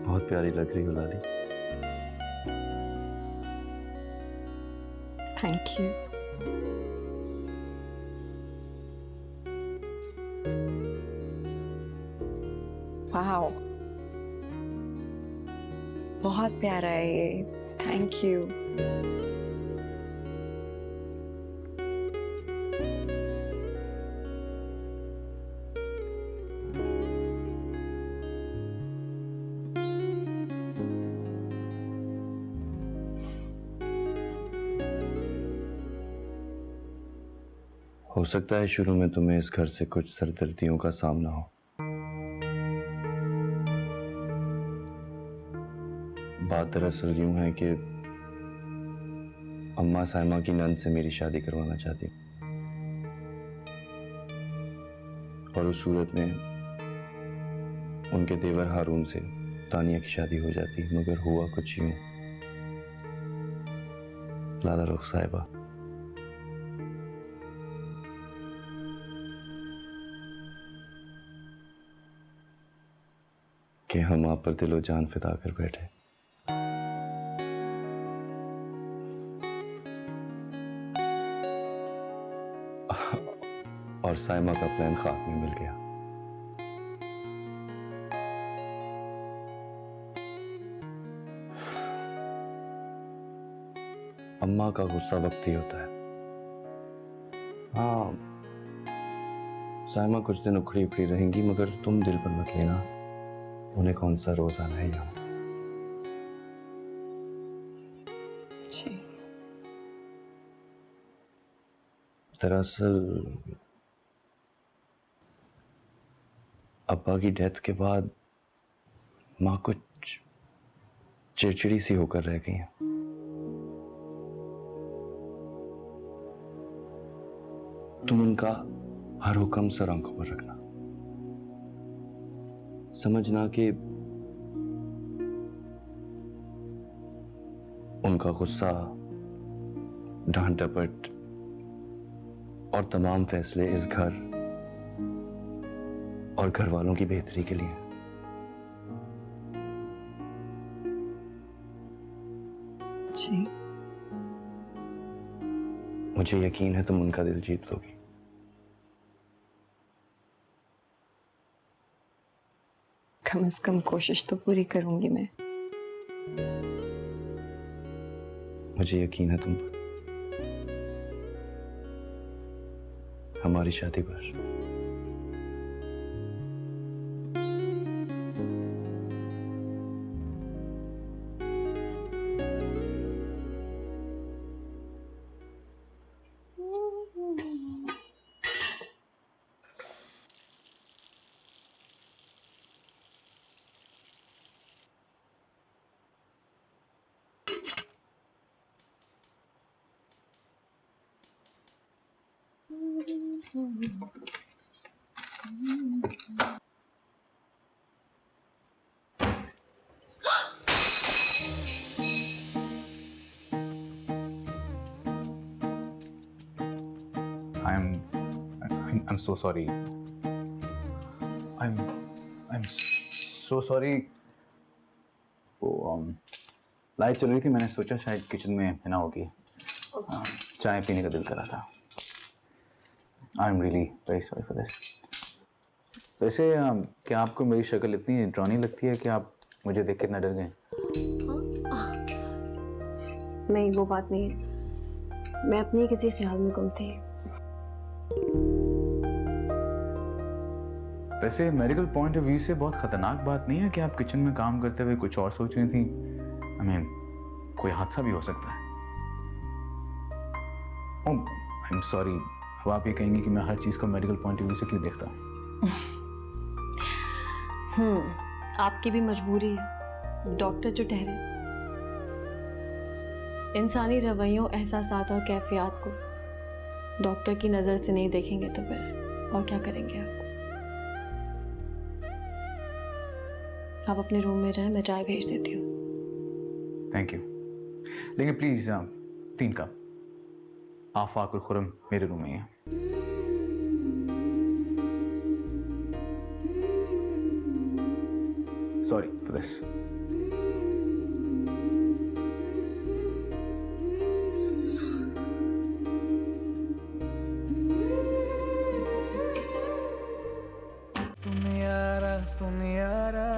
बहुत प्यारी लग रही हो लाली। Thank you. वाओ, बहुत प्यारा है ये। Thank you. हो सकता है शुरू में तुम्हें इस घर से कुछ सरदर्दियों का सामना हो। बात दरअसल यूं है कि अम्मा साइमा की नंद से मेरी शादी करवाना चाहती, और उस सूरत में उनके देवर हारून से तानिया की शादी हो जाती। मगर हुआ कुछ यूं, लाला रुख साहिबा, कि हम आप पर दिलो जान फिदा कर बैठे। और साइमा का प्लान खाक में मिल गया। अम्मा का गुस्सा वक्ती होता है। हाँ, साइमा कुछ दिन उखड़ी उखड़ी रहेंगी, मगर तुम दिल पर मत लेना, उन्हें कौन सा रोज आना है यहाँ। जी। दरअसल अब्बा की डेथ के बाद माँ कुछ चिड़चिड़ी सी होकर रह गई हैं। तुम उनका हर हुक्म सर आंखों पर रखना, समझना कि उनका गुस्सा, डांट डपट और तमाम फैसले इस घर और घर वालों की बेहतरी के लिए। जी। मुझे यकीन है तुम उनका दिल जीत लोगी। कम से कम कोशिश तो पूरी करूंगी मैं। मुझे यकीन है तुम पर, हमारी शादी पर। I'm so sorry. I'm so sorry. वो लाइट चल रही थी, मैंने सोचा शायद किचन में ना होगी, चाय पीने का दिल करा था। I'm really very sorry for this. वैसे क्या आपको मेरी शक्ल इतनी ड्रॉनी लगती है कि आप मुझे देख के इतना डर गए? नहीं, वो बात नहीं है। मैं अपने किसी ख्याल में गुम थी। वैसे मेडिकल पॉइंट ऑफ व्यू से बहुत खतरनाक बात नहीं है कि आप किचन में काम करते हुए कुछ और सोच रही थी। आई मीन कोई हादसा भी हो सकता है। ओह आई एम सॉरी, अब आप ये कहेंगे कि मैं हर चीज़ को मेडिकल पॉइंट ऑफ व्यू से क्यों देखता हूँ। आपकी भी मजबूरी है, डॉक्टर जो ठहरे। इंसानी रवैयों, एहसासात और कैफियत को डॉक्टर की नज़र से नहीं देखेंगे तो फिर और क्या करेंगे आप अपने रूम में जाएं, मैं चाय भेज देती हूँ। थैंक यू, लेकिन प्लीज़ 3 कप। आफाक और खुरम मेरे रूम में ही है। Sorry for this. सुन यारा